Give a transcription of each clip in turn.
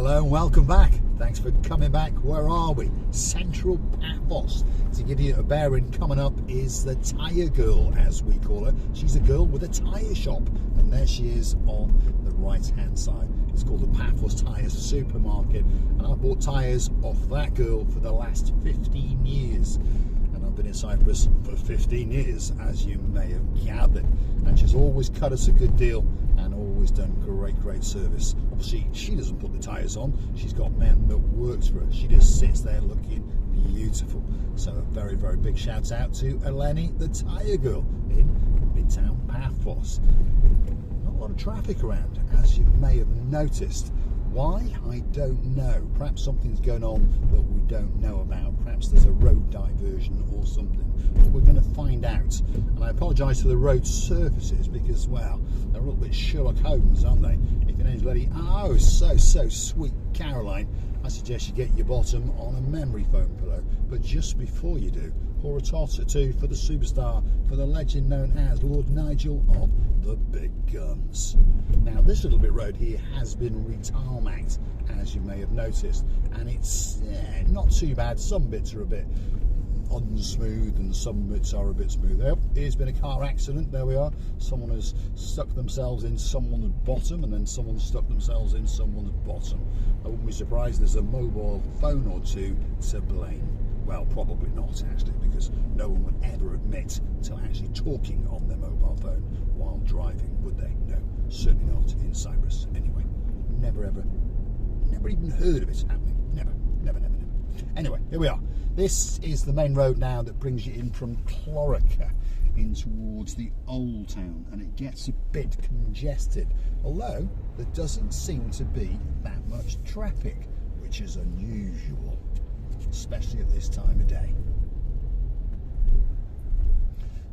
Hello and welcome back. Thanks for coming back. Where are we? Central Paphos. To give you a bearing, coming up is the tyre girl, as we call her. She's a girl with a tyre shop, and there she is on the right hand side. It's called the Paphos Tyre Supermarket, and I've bought tyres off that girl for the last 15 years. And I've been in Cyprus for 15 years, as you may have gathered. And she's always cut us a good deal and always done great service. Obviously, she doesn't put the tyres on. She's got men that works for her. She just sits there looking beautiful. So a very big shout out to Eleni, the tyre girl in Midtown Paphos. Not a lot of traffic around, as you may have noticed. Why? I don't know. Perhaps something's going on that we don't know about. Perhaps there's a road diversion or something. But we're going to find out. And I apologise for the road surfaces because, well, they're a little bit Sherlock Holmes, aren't they? If your name's bloody, oh, so sweet Caroline, I suggest you get your bottom on a memory foam pillow. But just before you do, pour a toss or two for the superstar, for the legend known as Lord Nigel of the Big Guns. Now, this little bit road here has been retarmacked, as you may have noticed, and it's not too bad. Some bits are a bit unsmooth and some bits are a bit smooth. Here's been a car accident. There we are. Someone has stuck themselves in someone's bottom, and then someone stuck themselves in someone's bottom. I wouldn't be surprised there's a mobile phone or two to blame. Well, probably not, actually, because no one would ever admit to actually talking on their mobile phone while driving, would they? No, certainly not in Cyprus. Anyway, never even heard of it happening. Never. Anyway, here we are. This is the main road now that brings you in from Marika in towards the old town, and it gets a bit congested, although there doesn't seem to be that much traffic, which is unusual, especially at this time of day.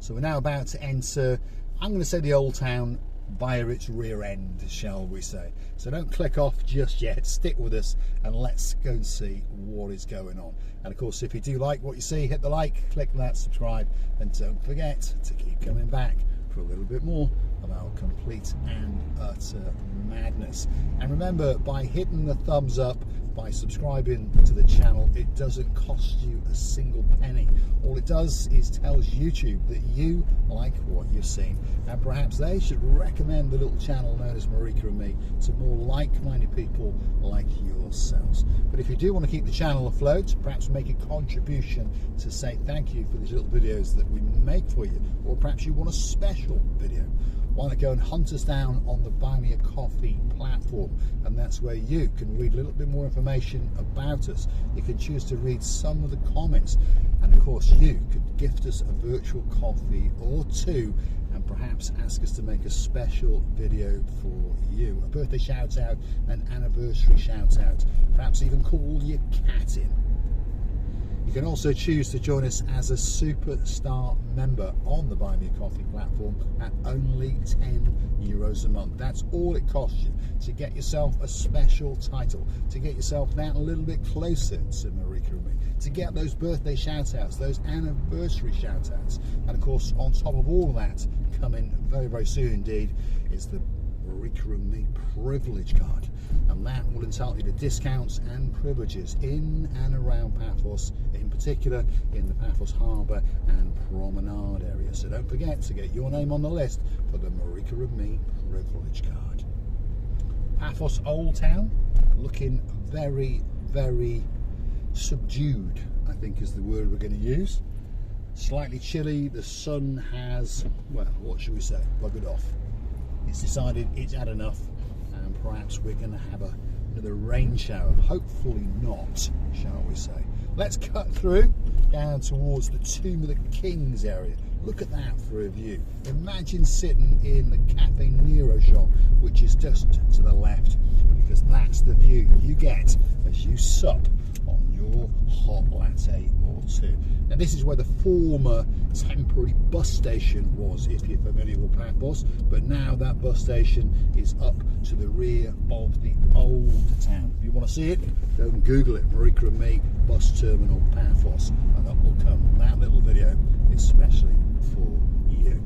So we're now about to enter, I'm going to say, the old town via its rear end, shall we say. So don't click off just yet, stick with us and let's go and see what is going on. And of course, if you do like what you see, hit the like, click that, subscribe, and don't forget to keep coming back for a little bit more of our complete and utter madness. And remember, by hitting the thumbs up, by subscribing to the channel, it doesn't cost you a single penny. All it does is tells YouTube that you like what you've seen, and perhaps they should recommend the little channel known as Marika and me to more like-minded people like yourselves. But if you do want to keep the channel afloat, perhaps make a contribution to say thank you for these little videos that we make for you, or perhaps you want a special video, why not go and hunt us down on the Buy Me a Coffee platform, and that's where you can read a little bit more information about us. You can choose to read some of the comments, and of course you could gift us a virtual coffee or two, and perhaps ask us to make a special video for you, a birthday shout out, an anniversary shout out, perhaps even call your cat in. You can also choose to join us as a superstar member on the Buy Me a Coffee platform at only €10 a month. That's all it costs you to get yourself a special title, to get yourself down a little bit closer to Marika and me, to get those birthday shout outs, those anniversary shout outs. And of course, on top of all of that, coming very soon indeed, is the Marika and me privilege card, and that will entitle you to discounts and privileges in and around Paphos, in particular in the Paphos Harbour and Promenade area. So don't forget to get your name on the list for the Marika and me privilege card. Paphos Old Town looking very subdued, I think is the word we're going to use. Slightly chilly. The sun has, well, what should we say, buggered off. It's decided it's had enough, and perhaps we're going to have another rain shower. Hopefully not, shall we say. Let's cut through down towards the Tomb of the Kings area. Look at that for a view. Imagine sitting in the Cafe Nero shop, which is just to the left, because that's the view you get as you sup on your hot latte or two. Now, this is where the former temporary bus station was, if you're familiar with Paphos, but now that bus station is up to the rear of the old town. If you want to see it, go and Google it, Marika and me bus terminal Paphos, and up will come that little video especially for you.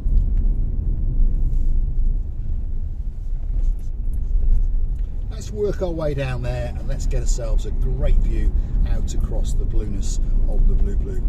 work our way down there and let's get ourselves a great view out across the blueness of the blue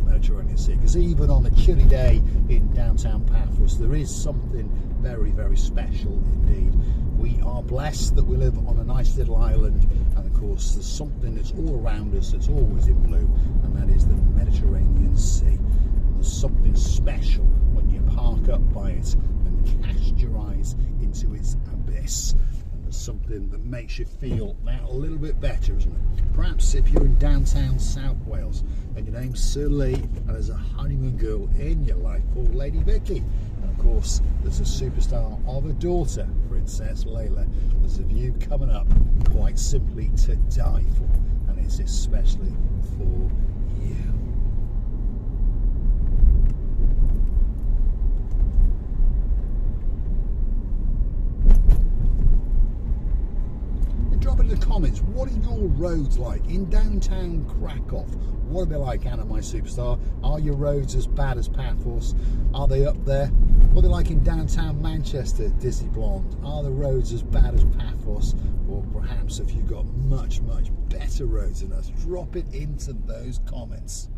Mediterranean Sea. Because even on a chilly day in downtown Paphos, there is something very, very special indeed. We are blessed that we live on a nice little island, and of course there's something that's all around us that's always in blue, and that is the Mediterranean Sea. And there's something special when you park up by it and cast your eyes into its abyss. And there's something that makes you feel that a little bit better, isn't it? Perhaps if you're in downtown South Wales and your name's Sir Lee and there's a honeymoon girl in your life called Lady Vicky, and of course there's a superstar of a daughter, Princess Layla, there's a view coming up quite simply to die for, and it's especially for you. Drop in the comments, what are your roads like in downtown Krakow? What are they like, Anna, my superstar? Are your roads as bad as Paphos? Are they up there? What are they like in downtown Manchester, Dizzy Blonde? Are the roads as bad as Paphos? Or perhaps have you got much, much better roads than us? Drop it into those comments.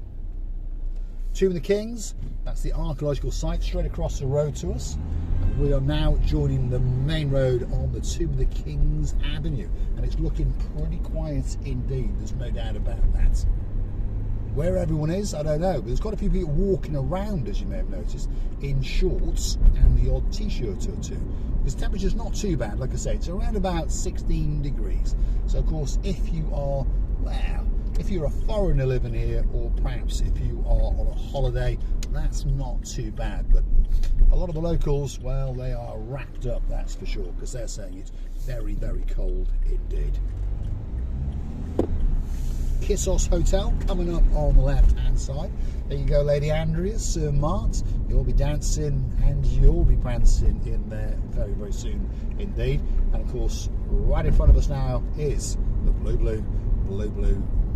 Tomb of the Kings, that's the archaeological site straight across the road to us. And we are now joining the main road on the Tomb of the Kings Avenue. And it's looking pretty quiet indeed, there's no doubt about that. Where everyone is, I don't know, but there's quite a few people walking around, as you may have noticed, in shorts and the odd t-shirt or two. Because temperature's not too bad, like I say, it's around about 16 degrees. So of course, if you are, well, if you're a foreigner living here, or perhaps if you are on a holiday, that's not too bad. But a lot of the locals, well, they are wrapped up, that's for sure, because they're saying it's very, very cold indeed. Kissos Hotel coming up on the left hand side. There you go, Lady Andrea, Sir Mart. You'll be dancing and you'll be prancing in there very, very soon indeed. And of course, right in front of us now is the blue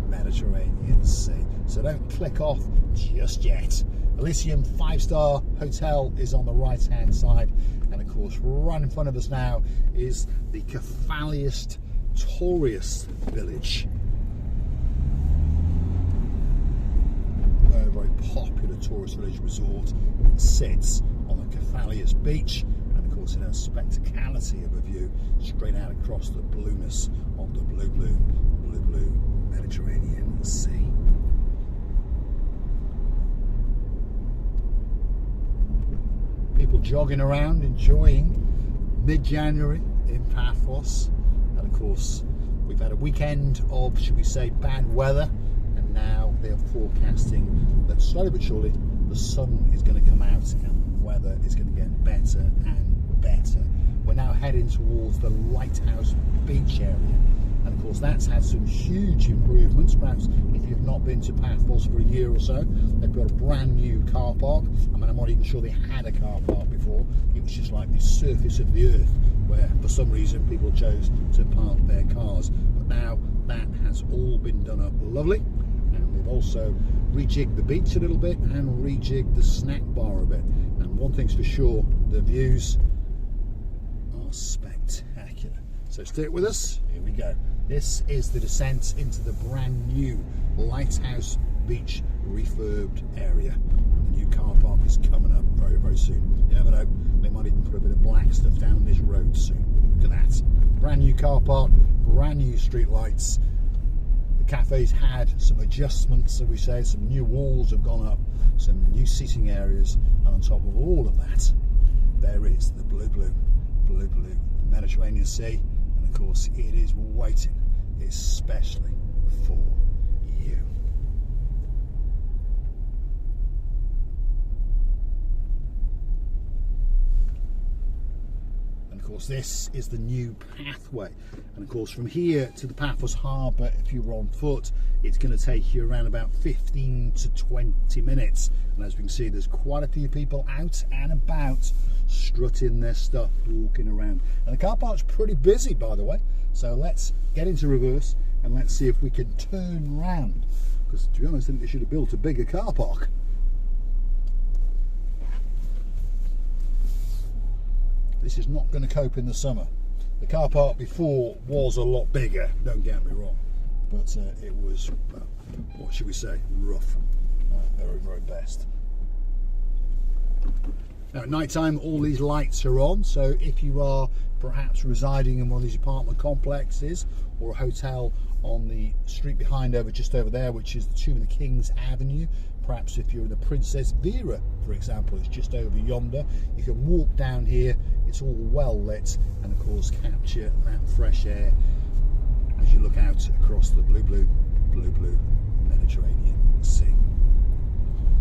Mediterranean Sea. So don't click off just yet. Elysium 5-star hotel is on the right hand side, and of course right in front of us now is the Cephalius tourist village. Very, very popular tourist village resort. It sits on the Cephalius beach, and of course it has spectacality of a view straight out across the blueness of the blue Mediterranean Sea. People jogging around, enjoying mid-January in Paphos, and of course we've had a weekend of, should we say, bad weather, and now they are forecasting that slowly but surely the sun is going to come out and the weather is going to get better and better. We're now heading towards the Lighthouse beach area, and of course that's had some huge improvements. Perhaps if you've not been to Paphos for a year or so, they've got a brand new car park. I mean, I'm not even sure they had a car park before. It was just like the surface of the earth where for some reason people chose to park their cars. But now that has all been done up lovely, and they've also rejigged the beach a little bit and rejigged the snack bar a bit. And one thing's for sure, the views are spectacular. So stick with us, here we go. This is the descent into the brand new Lighthouse Beach refurbed area. The new car park is coming up very, very soon. You never know, they might even put a bit of black stuff down this road soon. Look at that. Brand new car park, brand new street lights. The cafe's had some adjustments, so we say, some new walls have gone up, some new seating areas, and on top of all of that, there is the blue Mediterranean Sea, and of course it is waiting especially for you. And of course this is the new pathway, and of course from here to the Paphos harbour, if you were on foot, it's going to take you around about 15 to 20 minutes, and as we can see there's quite a few people out and about strutting their stuff, walking around, and the car park's pretty busy, by the way. So let's get into reverse and let's see if we can turn round, because to be honest I think they should have built a bigger car park. This is not going to cope in the summer. The car park before was a lot bigger, don't get me wrong, but it was, what should we say, rough, very, very best. Now at night time all these lights are on, so if you are perhaps residing in one of these apartment complexes or a hotel on the street behind just over there, which is the Tomb of the Kings Avenue, perhaps if you're in the Princess Vera, for example, it's just over yonder, you can walk down here, it's all well lit, and of course capture that fresh air as you look out across the blue Mediterranean Sea.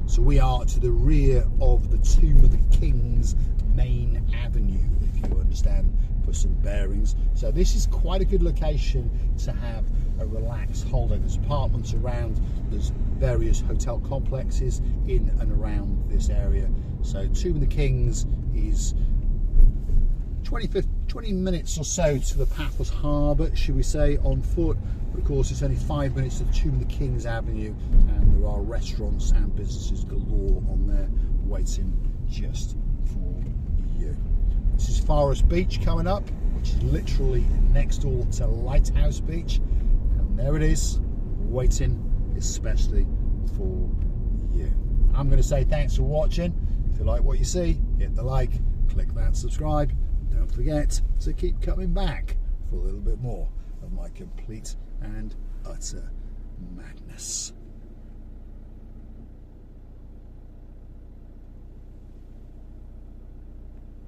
So we are to the rear of the Tomb of the Kings main avenue, if you understand, for some bearings. So this is quite a good location to have a relaxed holiday. There's apartments around, there's various hotel complexes in and around this area. So Tomb of the Kings is 20 minutes or so to the Paphos harbour, should we say, on foot. But of course it's only 5 minutes to the Tomb of the Kings Avenue, and there are restaurants and businesses galore on there waiting just for you. This is Forest Beach coming up, which is literally next door to Lighthouse Beach, and there it is, waiting especially for you. I'm going to say thanks for watching. If you like what you see, hit the like, click that subscribe. Don't forget to keep coming back for a little bit more of my complete and utter madness.